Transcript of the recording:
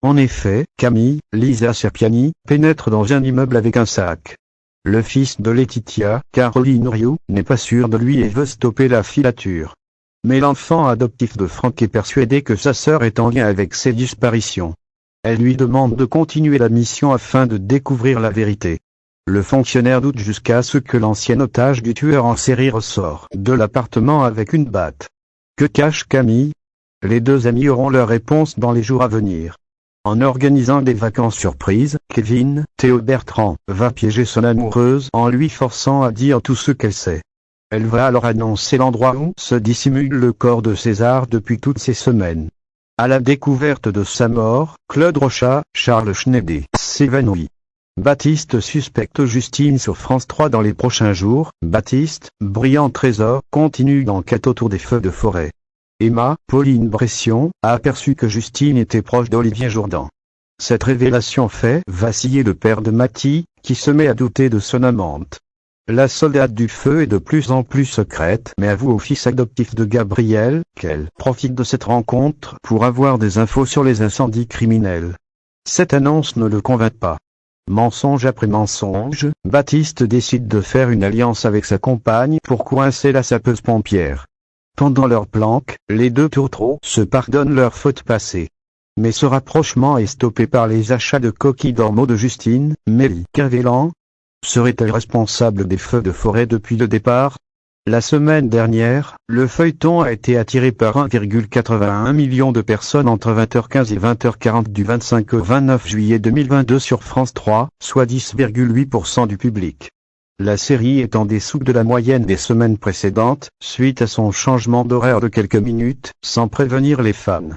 En effet, Camille, Lisa Serpiani, pénètre dans un immeuble avec un sac. Le fils de Laetitia, Caroline Rioux, n'est pas sûr de lui et veut stopper la filature. Mais l'enfant adoptif de Franck est persuadé que sa sœur est en lien avec ses disparitions. Elle lui demande de continuer la mission afin de découvrir la vérité. Le fonctionnaire doute jusqu'à ce que l'ancien otage du tueur en série ressort de l'appartement avec une batte. Que cache Camille? Les deux amis auront leur réponse dans les jours à venir. En organisant des vacances surprises, Kevin, Théo Bertrand, va piéger son amoureuse en lui forçant à dire tout ce qu'elle sait. Elle va alors annoncer l'endroit où se dissimule le corps de César depuis toutes ces semaines. À la découverte de sa mort, Claude Rochat, Charles Schneider, s'évanouit. Baptiste suspecte Justine sur France 3 dans les prochains jours. Baptiste, brillant trésor, continue l'enquête autour des feux de forêt. Emma, Pauline Bression, a aperçu que Justine était proche d'Olivier Jourdan. Cette révélation fait vaciller le père de Mathie, qui se met à douter de son amante. La soldate du feu est de plus en plus secrète, mais avoue au fils adoptif de Gabriel qu'elle profite de cette rencontre pour avoir des infos sur les incendies criminels. Cette annonce ne le convainc pas. Mensonge après mensonge, Baptiste décide de faire une alliance avec sa compagne pour coincer la sapeuse pompière. Pendant leur planque, les deux tourtereaux se pardonnent leurs fautes passées. Mais ce rapprochement est stoppé par les achats de coquilles d'ormeaux de Justine. Mélie Cavélan serait-elle responsable des feux de forêt depuis le départ? La semaine dernière, le feuilleton a été attiré par 1,81 million de personnes entre 20h15 et 20h40 du 25 au 29 juillet 2022 sur France 3, soit 10,8% du public. La série est en dessous de la moyenne des semaines précédentes, suite à son changement d'horaire de quelques minutes, sans prévenir les fans.